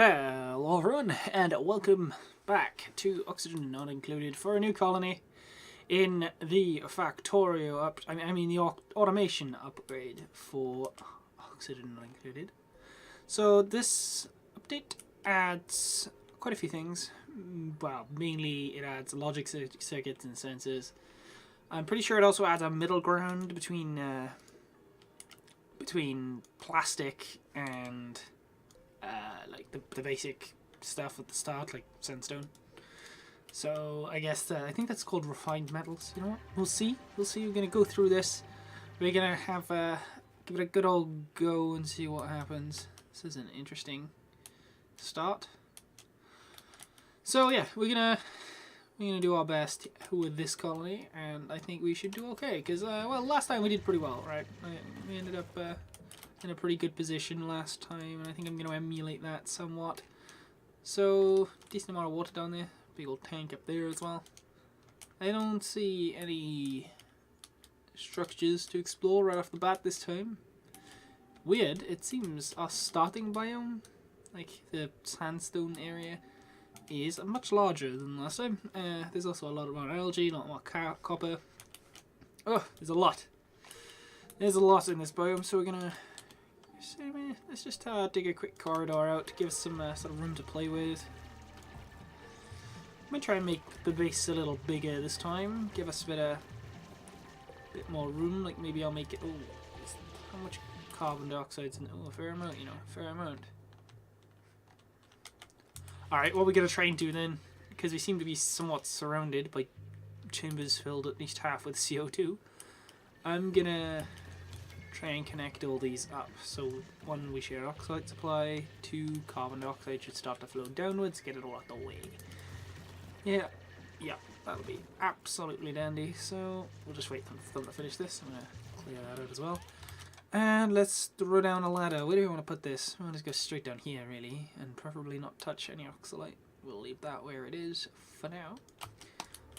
Hello everyone, and welcome back to Oxygen Not Included for a new colony in the Factorio the automation upgrade for Oxygen Not Included. So this update adds quite a few things. Well, mainly it adds logic circuits and sensors. I'm pretty sure it also adds a middle ground between plastic and like the basic stuff at the start, like sandstone. So I guess I think that's called refined metals. You know what? We'll see. We're gonna go through this. We're gonna have give it a good old go and see what happens. This is an interesting start. So yeah, we're gonna do our best with this colony, and I think we should do okay. Because well, last time we did pretty well, right? We ended up in a pretty good position last time, and I think I'm going to emulate that somewhat. So, decent amount of water down there. Big old tank up there as well. I don't see any structures to explore right off the bat this time. Weird, it seems our starting biome, like the sandstone area, is much larger than last time. There's also a lot more algae, a lot more copper. Oh, there's a lot. There's a lot in this biome, so we're going to let's just dig a quick corridor out to give us some sort of room to play with. I'm going to try and make the base a little bigger this time, give us a bit more room. Like maybe I'll make it, how much carbon dioxide's in, a fair amount, fair amount. Alright, what we're going to try and do then, because we seem to be somewhat surrounded by chambers filled at least half with CO2, I'm going to try and connect all these up. So one, we share oxide supply, two, carbon dioxide should start to flow downwards, get it all out the way. Yeah, that'll be absolutely dandy. So we'll just wait for them to finish this. I'm going to clear that out as well. And let's throw down a ladder. Where do we want to put this? We'll just go straight down here really, and preferably not touch any oxalite. We'll leave that where it is for now.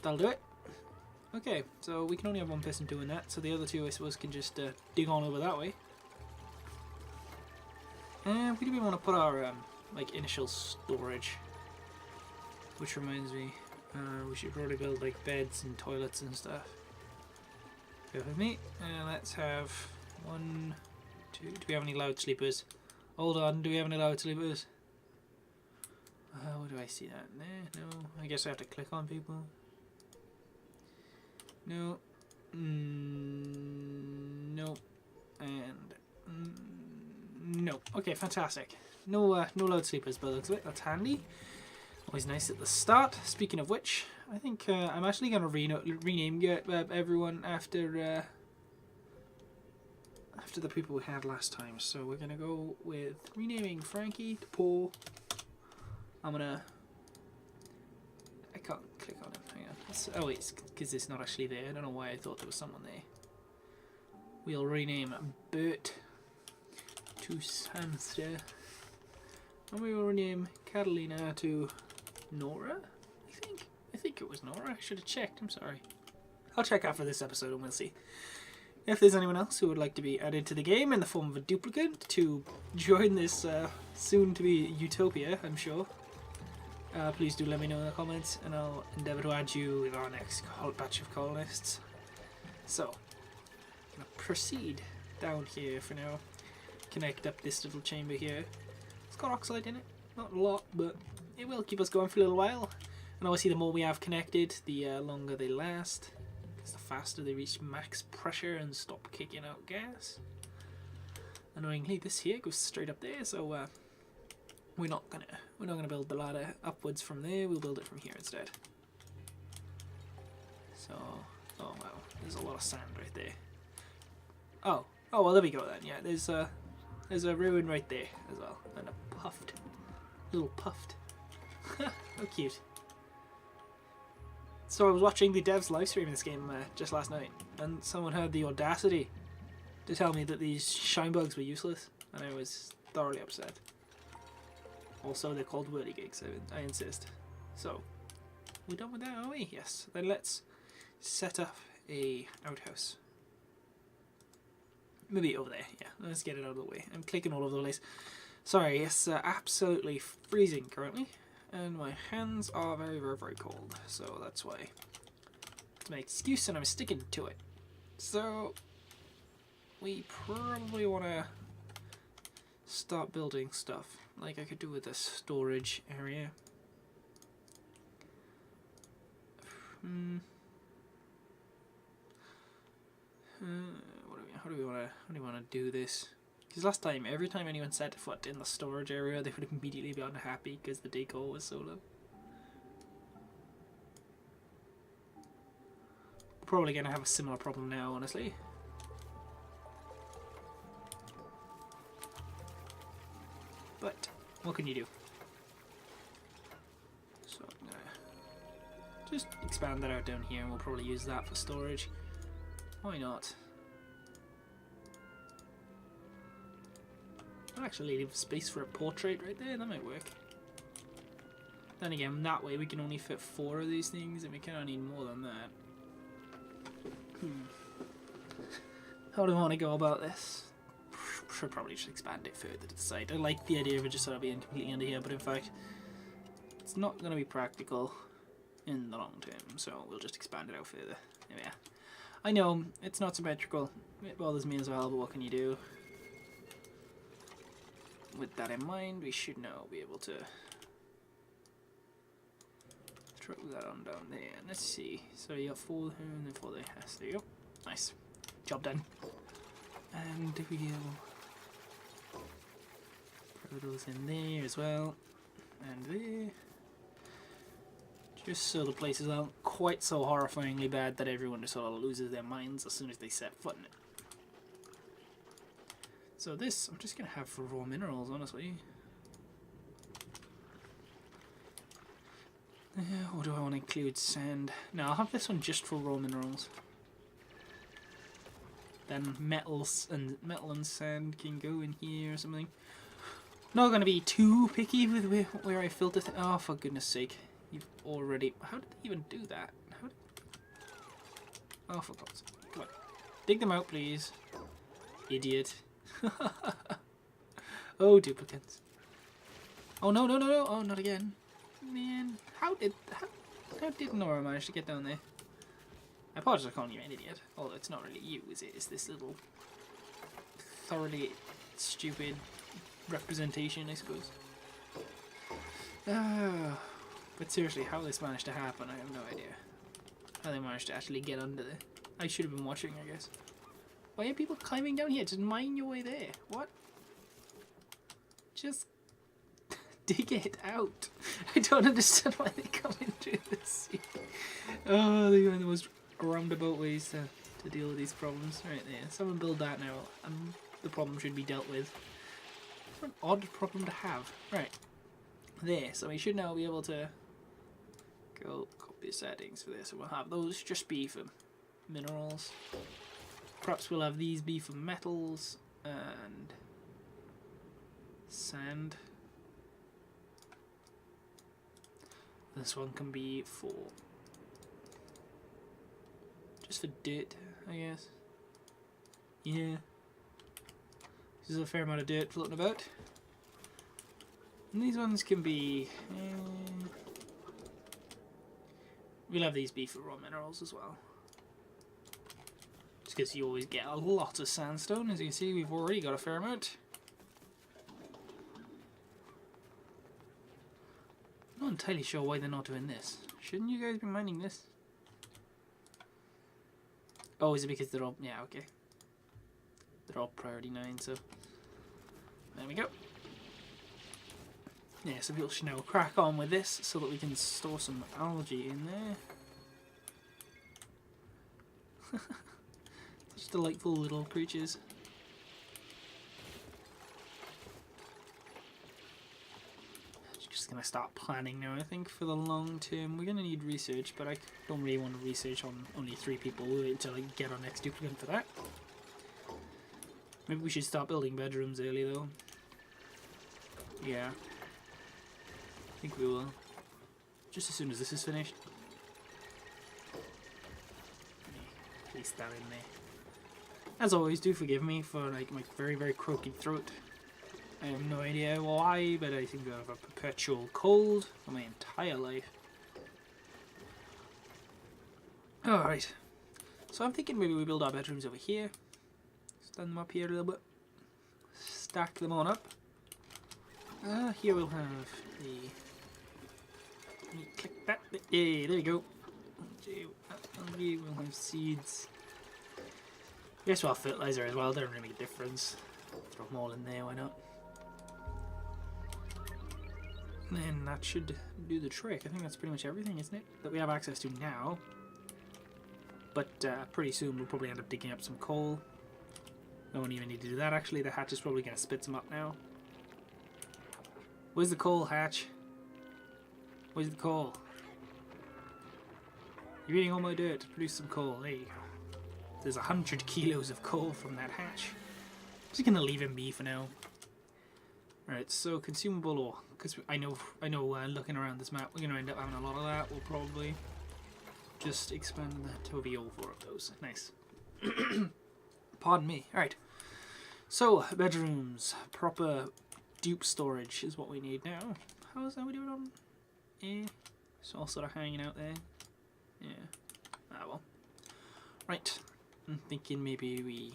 That'll do it. Okay, so we can only have one person doing that, so the other two, I suppose, can just dig on over that way. And where do we want to put our like initial storage? Which reminds me, we should probably build like beds and toilets and stuff. Go with me. Let's have 1, 2. Do we have any loud sleepers? Hold on, do we have any loud sleepers? Where do I see that? There? No. I guess I have to click on people. No. No. And no. Okay, fantastic. No loud sleepers by the looks of it. That's handy. Always nice at the start. Speaking of which, I think I'm actually going to rename everyone after the people we had last time. So we're going to go with renaming Frankie to Paul. I can't click on him. Hang on. Oh wait, it's because it's not actually there. I don't know why I thought there was someone there. We'll rename Bert to Samster. And we will rename Catalina to Nora, I think it was Nora. I should have checked. I'm sorry. I'll check after this episode and we'll see. If there's anyone else who would like to be added to the game in the form of a duplicate to join this soon-to-be utopia, I'm sure. Please do let me know in the comments, and I'll endeavour to add you in our next batch of colonists. So, I'm going to proceed down here for now. Connect up this little chamber here. It's got oxide in it. Not a lot, but it will keep us going for a little while. And obviously the more we have connected, the longer they last. Because the faster they reach max pressure and stop kicking out gas. Annoyingly, this here goes straight up there, so we're not gonna build the ladder upwards from there. We'll build it from here instead. So, oh wow, there's a lot of sand right there. Oh well, there we go then. Yeah, there's a ruin right there as well, and a little puffed. How cute. So I was watching the devs live stream this game just last night, and someone had the audacity to tell me that these shine bugs were useless, and I was thoroughly upset. Also, they're called whirligigs, I insist. So, we're done with that, are we? Yes. Then let's set up a outhouse. Maybe over there, yeah. Let's get it out of the way. I'm clicking all over the place. Sorry, it's absolutely freezing currently, and my hands are very, very, very cold, so that's why. It's my excuse and I'm sticking to it. So, we probably want to start building stuff, like I could do with the storage area. How do we want to do this? Because last time, every time anyone set foot in the storage area, they would immediately be unhappy because the decor was so low. We're probably going to have a similar problem now, honestly. But, what can you do? So I'm going to just expand that out down here, and we'll probably use that for storage. Why not? I'll actually leave space for a portrait right there, that might work. Then again, that way we can only fit 4 of these things, and we cannot need more than that. How do I want to go about this? Should probably just expand it further to the side. I like the idea of it just sort of being completely under here, but in fact, it's not going to be practical in the long term, so we'll just expand it out further. There we are. I know, it's not symmetrical, it bothers me as well, but what can you do? With that in mind, we should now be able to throw that on down there. Let's see, so you got 4 here and then 4 there. Yes, there you go. Nice. Job done. And we'll throw those in there as well. And there. Just so the places aren't quite so horrifyingly bad that everyone just sort of loses their minds as soon as they set foot in it. So this, I'm just going to have for raw minerals, honestly. Or do I want to include sand? No, I'll have this one just for raw minerals. Then metal and sand can go in here or something. Not going to be too picky with where I filter it. Oh, for goodness sake. You've already... How did they even do that? Oh, for God's sake. Come on. Dig them out, please. Idiot. Oh, duplicates. Oh, no, no, no, no. Oh, not again. Man, how did Nora manage to get down there? I apologize for calling you an idiot. Although it's not really you, is it? It's this little thoroughly stupid representation, I suppose. But seriously, how this managed to happen, I have no idea. How they managed to actually get under there. I should have been watching, I guess. Why are people climbing down here? Just mine your way there. What? Just dig it out. I don't understand why they come into this. Oh, they're going the most roundabout ways to deal with these problems. Right there. Someone build that now, and the problem should be dealt with. What an odd problem to have. Right. There. So we should now be able to go copy settings for this. So we'll have those just be for minerals. Perhaps we'll have these be for metals and sand. This one can be for just for dirt, I guess. Yeah. There's a fair amount of dirt floating about. And these ones can be... we'll have these be for raw minerals as well. Just because you always get a lot of sandstone. As you can see, we've already got a fair amount. I'm not entirely sure why they're not doing this. Shouldn't you guys be mining this? Oh, is it because they're all... yeah, okay. They're all priority 9, so... there we go. Yeah, so people should now crack on with this so that we can store some algae in there. Such delightful little creatures. Just gonna start planning now, I think, for the long term. We're gonna need research, but I don't really want to research on only 3 people. We'll wait until I get our next duplicate for that. Maybe we should start building bedrooms early though. Yeah. I think we will. Just as soon as this is finished. Place that in there. As always, do forgive me for like my very, very croaky throat. I have no idea why, but I think I have a perpetual cold for my entire life. Alright. So I'm thinking maybe we build our bedrooms over here. Stand them up here a little bit. Stack them on up. Here we'll have the... Click that. Yeah, there you go. We'll have seeds. I guess we'll have fertilizer as well. Doesn't really make a difference. Throw them all in there, why not? And then that should do the trick. I think that's pretty much everything, isn't it? That we have access to now. But pretty soon we'll probably end up digging up some coal. I won't even need to do that actually. The hatch is probably going to spit some up now. Where's the coal, hatch? Where's the coal? You're eating all my dirt to produce some coal. There you go. There's 100 kilos of coal from that hatch. Just gonna leave him be for now. Alright, so consumable ore. Because I know looking around this map, we're gonna end up having a lot of that. We'll probably just expand that to be all 4 of those. Nice. Pardon me. Alright. So, bedrooms. Proper dupe storage is what we need now. How is that we doing on? It's all sort of hanging out there. Yeah. Ah well. Right. I'm thinking maybe we...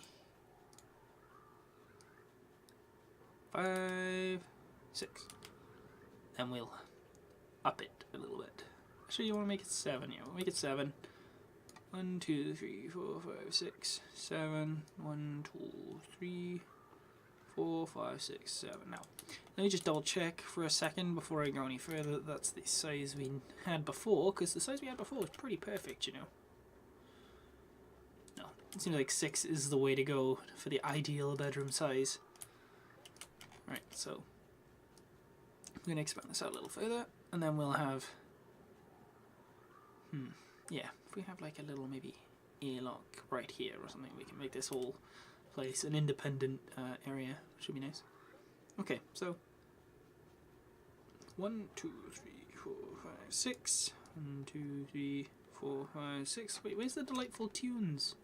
5, 6. Then we'll up it a little bit. Actually, you want to make it 7? Yeah, we'll make it 7. 1, 2, 3, 4, 5, 6, 7. 1, 2, 3, 4, 5, 6, 7. Now, let me just double check for a second before I go any further. That's the size we had before, because the size we had before was pretty perfect, you know. No, it seems like 6 is the way to go for the ideal bedroom size. Right, so I'm going to expand this out a little further, and then we'll have, yeah, if we have like a little maybe airlock right here or something, we can make this whole place an independent area, which would be nice. Okay, so 1, 2, 3, 4, 5, 6. 1, 2, 3, 4, 5, 6. Wait, where's the delightful tunes?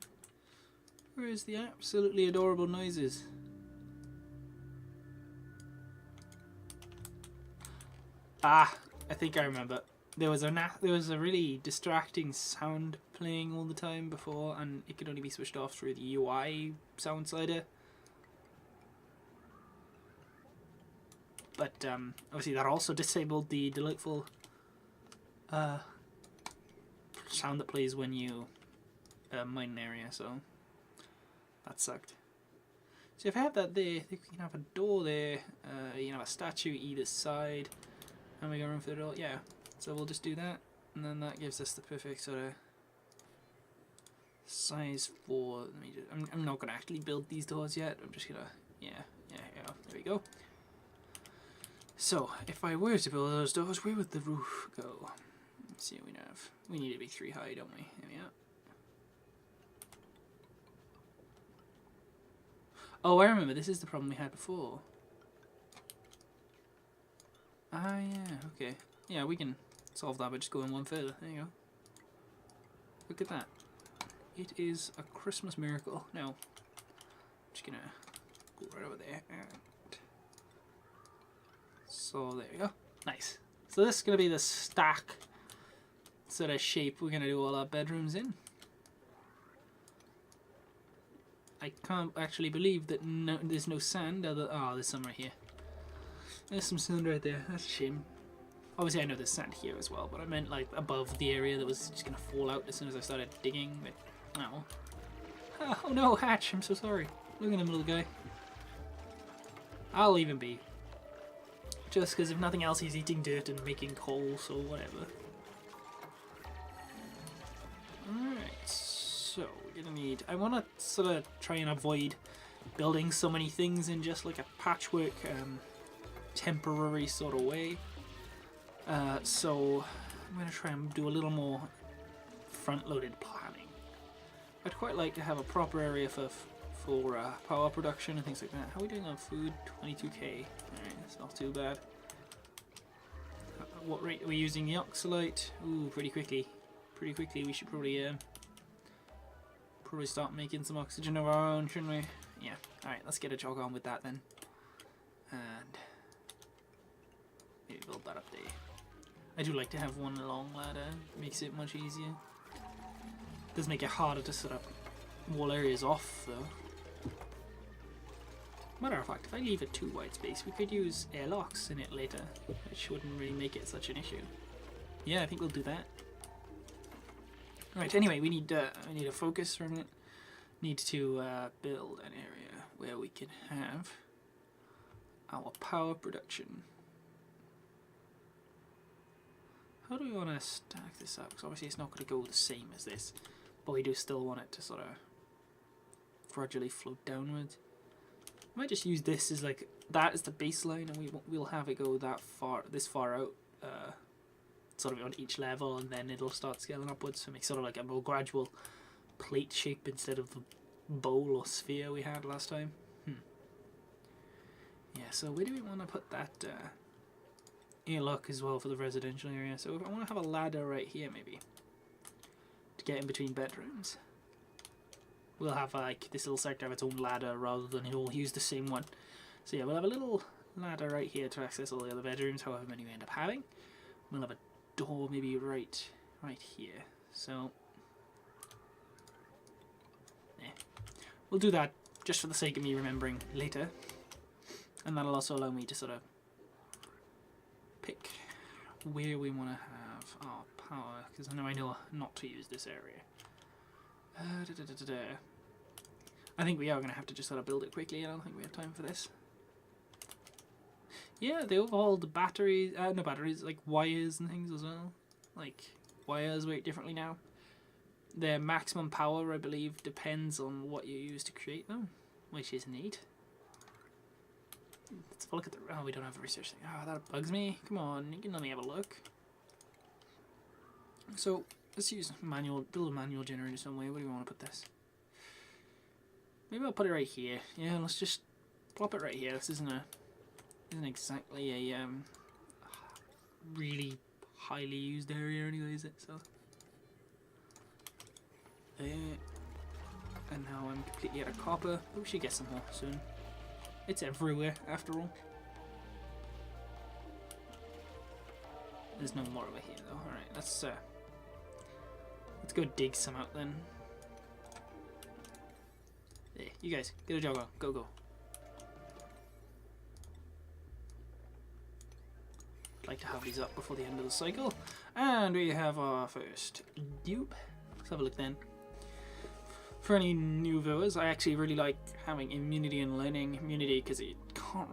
Where is the absolutely adorable noises? Ah, I think I remember. There was a really distracting sound playing all the time before, and it could only be switched off through the UI sound slider. But obviously that also disabled the delightful sound that plays when you mine an area, so that sucked. So if I have that there, I think we can have a door there, you can have a statue either side. And we got room for the door, yeah. So we'll just do that, and then that gives us the perfect sort of size for. Let me just, I'm not gonna actually build these doors yet. I'm just gonna, yeah. There we go. So if I were to build those doors, where would the roof go? Let's see what we have. We need to be 3 high, don't we? There we are. Oh, I remember. This is the problem we had before. Ah, yeah, okay. Yeah, we can solve that by just going one further. There you go. Look at that. It is a Christmas miracle. Now, I'm just gonna go right over there. And so there you go. Nice. So this is gonna be the stack sort of shape we're gonna do all our bedrooms in. I can't actually believe that there's no sand. Oh, there's some right here. There's some sand right there. That's a shame. Obviously I know there's sand here as well, but I meant like above the area that was just gonna fall out as soon as I started digging. But oh no, Hatch! I'm so sorry. Look at him, little guy. I'll leave him be. Just because if nothing else, he's eating dirt and making coal, so whatever. Alright, so we're gonna need... I want to sort of try and avoid building so many things in just like a patchwork, temporary sort of way. So I'm going to try and do a little more front-loaded planning. I'd quite like to have a proper area for power production and things like that. How are we doing on food? 22k. Alright, that's not too bad. What rate are we using the oxalite? Ooh, pretty quickly. Pretty quickly. We should probably start making some oxygen of our own, shouldn't we? Yeah. Alright, let's get a jog on with that then. and maybe build that up there. I do like to have one long ladder, makes it much easier. Does make it harder to sort of wall areas off though. Matter of fact, if I leave it too wide space, we could use airlocks in it later, which wouldn't really make it such an issue. Yeah, I think we'll do that. Right. Anyway, we need a focus from it. Need to build an area where we can have our power production. How do we want to stack this up? Because obviously it's not going to go the same as this, but we do still want it to sort of gradually float downwards. I might just use this as like that as the baseline, and we'll have it go this far out, sort of on each level, and then it'll start scaling upwards. So make sort of like a more gradual plate shape instead of the bowl or sphere we had last time. Yeah. So where do we want to put that airlock as well for the residential area? So if I want to have a ladder right here, maybe to get in between bedrooms. We'll have like this little sector have its own ladder rather than it all use the same one. So yeah, we'll have a little ladder right here to access all the other bedrooms, however many we end up having. We'll have a door maybe right here. So yeah, we'll do that just for the sake of me remembering later, and that'll also allow me to sort of pick where we want to have our power, because I know not to use this area. I think we are going to have to just sort of build it quickly. I don't think we have time for this. Yeah, they overhauled the batteries, no batteries, like wires and things as well. Like, wires work differently now. Their maximum power, I believe, depends on what you use to create them, which is neat. Let's have a look at the... Oh, we don't have a research thing. Oh, that bugs me. Come on, you can let me have a look. So, let's use build a manual generator some way. Where do we want to put this? Maybe I'll put it right here. Yeah, let's just plop it right here. This isn't exactly a really highly used area anyway, is it? So and now I'm completely out of copper. But we should get some more soon. It's everywhere after all. There's no more over here though. Alright, let's go dig some out then. Hey, you guys, get a jog on. Go, go. I'd like to have these up before the end of the cycle. And we have our first dupe. Let's have a look then. For any new viewers, I actually really like having immunity and learning. Immunity because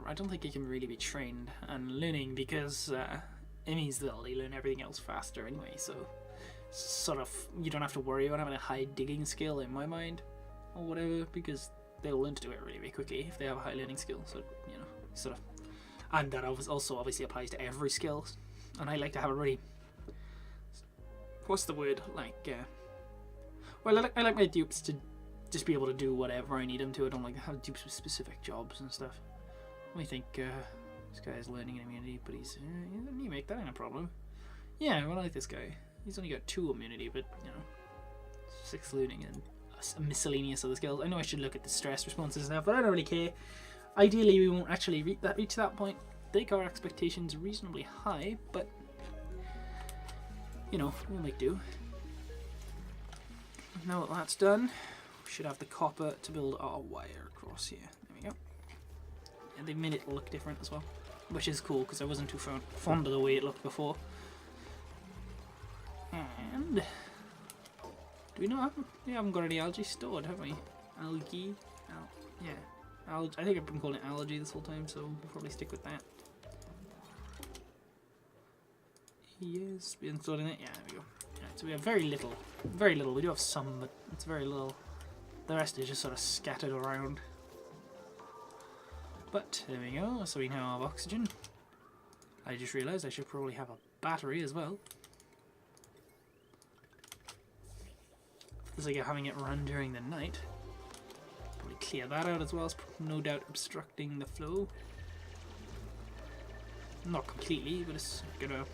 I don't think it can really be trained, and learning because it means that they learn everything else faster anyway, so sort of you don't have to worry about having a high digging skill in my mind or whatever, because they'll learn to do it really, really quickly if they have a high learning skill. So you know, sort of, and that also obviously applies to every skill. And I like to have a really, what's the word, like well, I like my dupes to just be able to do whatever I need them to. I don't like to have dupes with specific jobs and stuff. I think this guy is learning immunity, but he's you make that ain't a problem. Yeah, well, I like this guy. He's only got 2 immunity, but you know, 6 learning and a miscellaneous other skills. I know I should look at the stress responses now, but I don't really care. Ideally, we won't actually reach that point. Make our expectations reasonably high, but you know, we'll make do. Now that that's done, we should have the copper to build our wire across here. There we go. And they made it look different as well, which is cool because I wasn't too fond of the way it looked before. And do we not have? We haven't got any algae stored, have we? Algae? Yeah. I think I've been calling it algae this whole time, so we'll probably stick with that. Yes, been stored in it. Yeah, there we go. Right, so we have very little. Very little. We do have some, but it's very little. The rest is just sort of scattered around. But there we go. So we now have oxygen. I just realised I should probably have a battery as well. It's like having it run during the night. Probably clear that out as well. It's no doubt obstructing the flow. Not completely, but it's gonna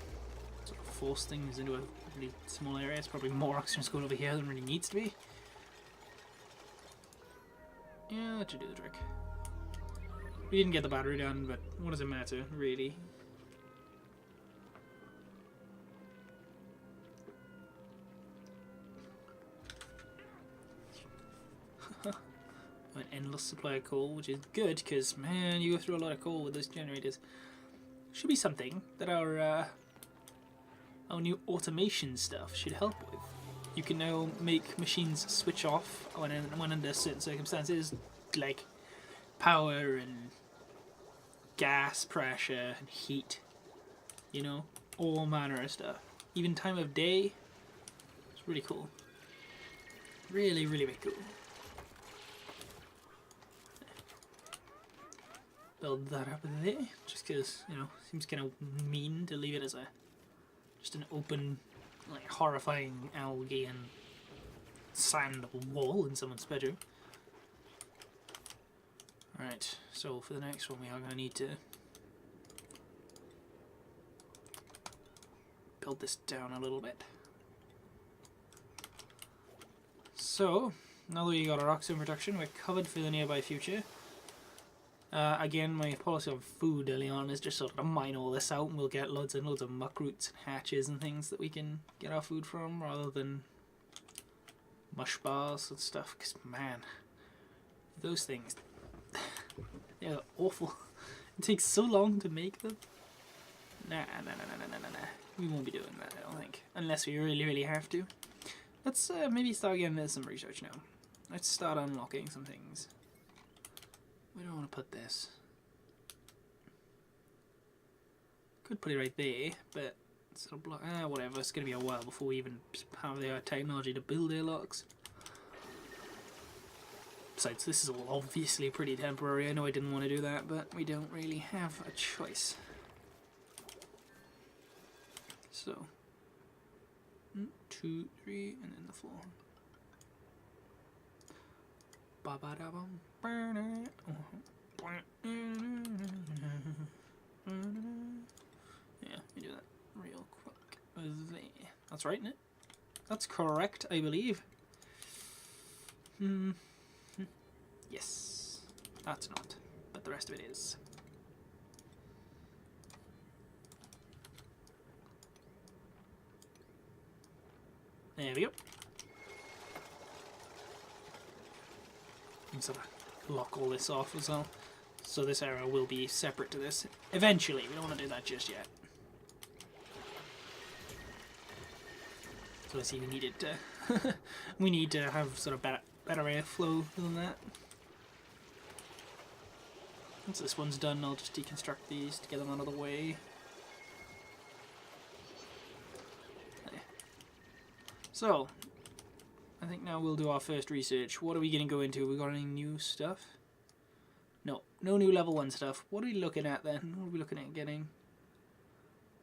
sort of force things into a really small area. It's probably more oxygen going over here than really needs to be. Yeah, that should do the trick. We didn't get the battery done, but what does it matter, really? An endless supply of coal, which is good, because, man, you go through a lot of coal with those generators. Should be something that our new automation stuff should help with. You can now make machines switch off when under certain circumstances, like power and gas pressure and heat, you know, all manner of stuff. Even time of day. It's really cool. Really, really, really cool. Build that up there, just because, you know, seems kind of mean to leave it as just an open, like, horrifying algae and sand wall in someone's bedroom. Alright, so for the next one we are going to need to build this down a little bit. So, now that we got our oxygen production, we're covered for the nearby future. Again, my policy on food early on is just sort of to mine all this out, and we'll get loads and loads of muck roots and hatches and things that we can get our food from, rather than mush bars and stuff, because man, those things, they're awful. It takes so long to make them. Nah. We won't be doing that, I don't think, unless we really, really have to. Let's maybe start getting some research now. Let's start unlocking some things. Where do I want to put this? Could put it right there, but sort of block. Whatever. It's gonna be a while before we even have the technology to build airlocks. Besides, this is all obviously pretty temporary. I know I didn't want to do that, but we don't really have a choice. So, 1, 2, 3, and then the floor. Yeah, we do that real quick. There. That's right, isn't it? That's correct, I believe. Yes. That's not. But the rest of it is. There we go. Sort of lock all this off as well. So this area will be separate to this. Eventually, we don't want to do that just yet. So I see we needed to we need to have sort of better airflow than that. Once this one's done, I'll just deconstruct these to get them out of the way. There. So I think now we'll do our first research. What are we going to go into? We got any new stuff? No new level 1 stuff. What are we looking at then? What are we looking at getting?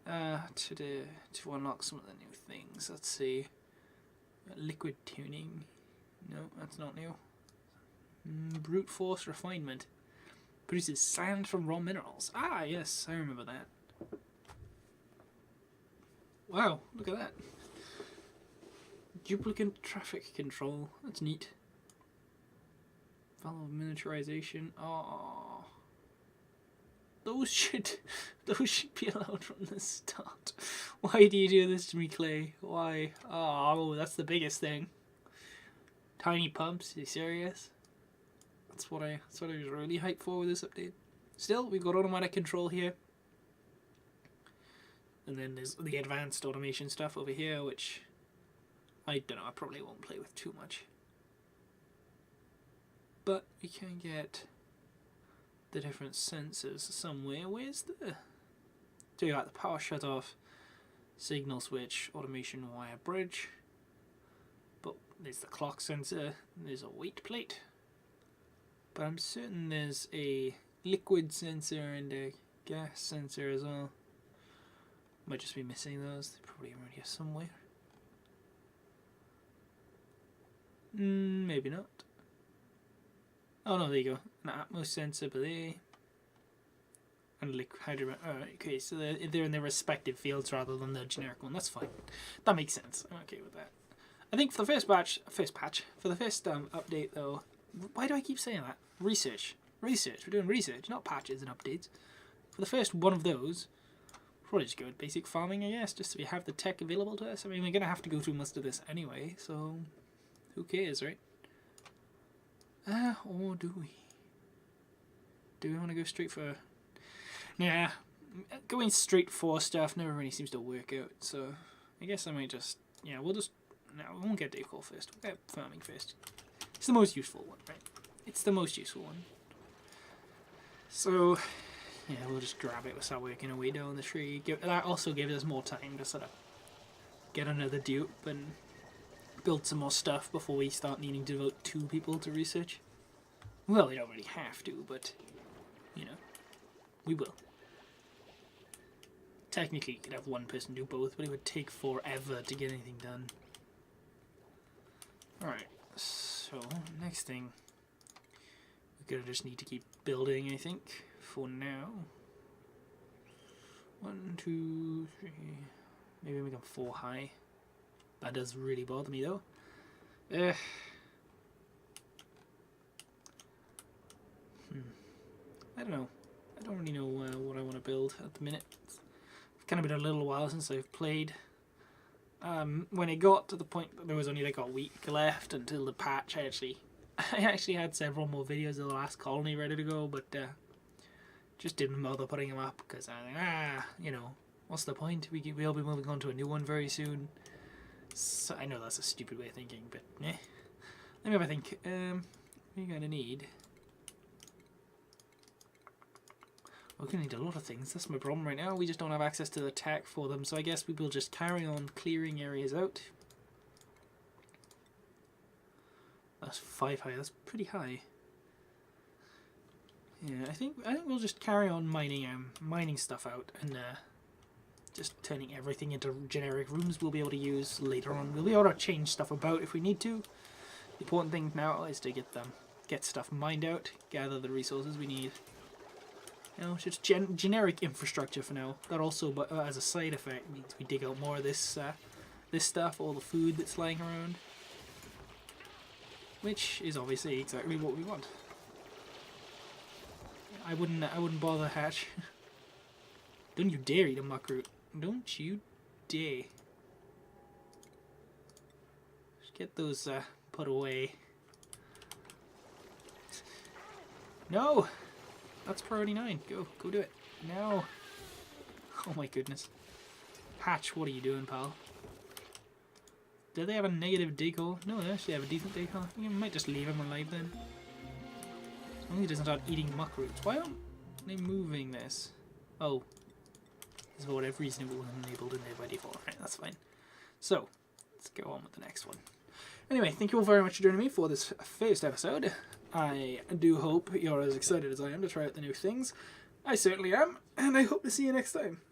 To unlock some of the new things. Let's see. Liquid tuning. No, that's not new. Brute force refinement. Produces sand from raw minerals. Ah, yes, I remember that. Wow, look at that. Duplicate traffic control. That's neat. Valve miniaturization. Oh, those should be allowed from the start. Why do you do this to me, Clay? Why? Oh, that's the biggest thing. Tiny pumps. Are you serious? That's what I was really hyped for with this update. Still, we've got automatic control here. And then there's the advanced automation stuff over here, which I don't know, I probably won't play with too much. But we can get the different sensors somewhere. Where's the... So you got the power shut off, signal switch, automation wire bridge. But there's the clock sensor, there's a weight plate. But I'm certain there's a liquid sensor and a gas sensor as well. Might just be missing those. They're probably around here somewhere. Maybe not. Oh no, there you go. An Atmos sensor, but there. And liquid hydrogen. Alright, okay, so they're in their respective fields rather than the generic one. That's fine. That makes sense. I'm okay with that. I think for the first update though, why do I keep saying that? Research. Research. We're doing research, not patches and updates. For the first one of those, probably just go with basic farming, I guess, just so we have the tech available to us. I mean, we're going to have to go through most of this anyway, so who cares, right? Or do we? Do we want to go straight for... Nah, going straight for stuff never really seems to work out, so I guess I might just... Yeah, we'll just... No, we won't get decor first. We'll get farming first. It's the most useful one, right? It's the most useful one. So, yeah, we'll just grab it. We'll start working our way down the tree. That also gives us more time to sort of get another dupe and build some more stuff before we start needing to devote 2 people to research. Well, we don't really have to, but, you know, we will. Technically, you could have one person do both, but it would take forever to get anything done. Alright, so, next thing. We're gonna just need to keep building, I think, for now. 1, 2, 3... Maybe make them 4 high. That does really bother me, though. I don't know. I don't really know what I want to build at the minute. It's kind of been a little while since I've played. When it got to the point that there was only like a week left until the patch, I actually had several more videos of the last colony ready to go, but just didn't bother putting them up because I was like, you know, what's the point? We'll be moving on to a new one very soon. So, I know that's a stupid way of thinking, but eh. Let me have a think. We're going to need... We're going to need a lot of things. That's my problem right now. We just don't have access to the tech for them, so I guess we will just carry on clearing areas out. That's 5 high. That's pretty high. Yeah, I think we'll just carry on mining stuff out and just turning everything into generic rooms we'll be able to use later on. We'll be able to change stuff about if we need to. The important thing now is to get stuff mined out, gather the resources we need. You know, just generic infrastructure for now. That also, but as a side effect, means we dig out more of this stuff, all the food that's lying around, which is obviously exactly what we want. I wouldn't bother, Hatch. Don't you dare eat a muckroot. Don't you dare. Just get those put away. No! That's priority 9. Go do it. No. Oh my goodness. Hatch, what are you doing, pal? Do they have a negative decor? No, they actually have a decent decor. I might just leave him alive then. As long as he doesn't start eating muckroots. Why aren't they moving this? Oh. For whatever reason it wasn't enabled in there by default. Right, that's fine. So, let's go on with the next one. Anyway, thank you all very much for joining me for this first episode. I do hope you're as excited as I am to try out the new things. I certainly am, and I hope to see you next time.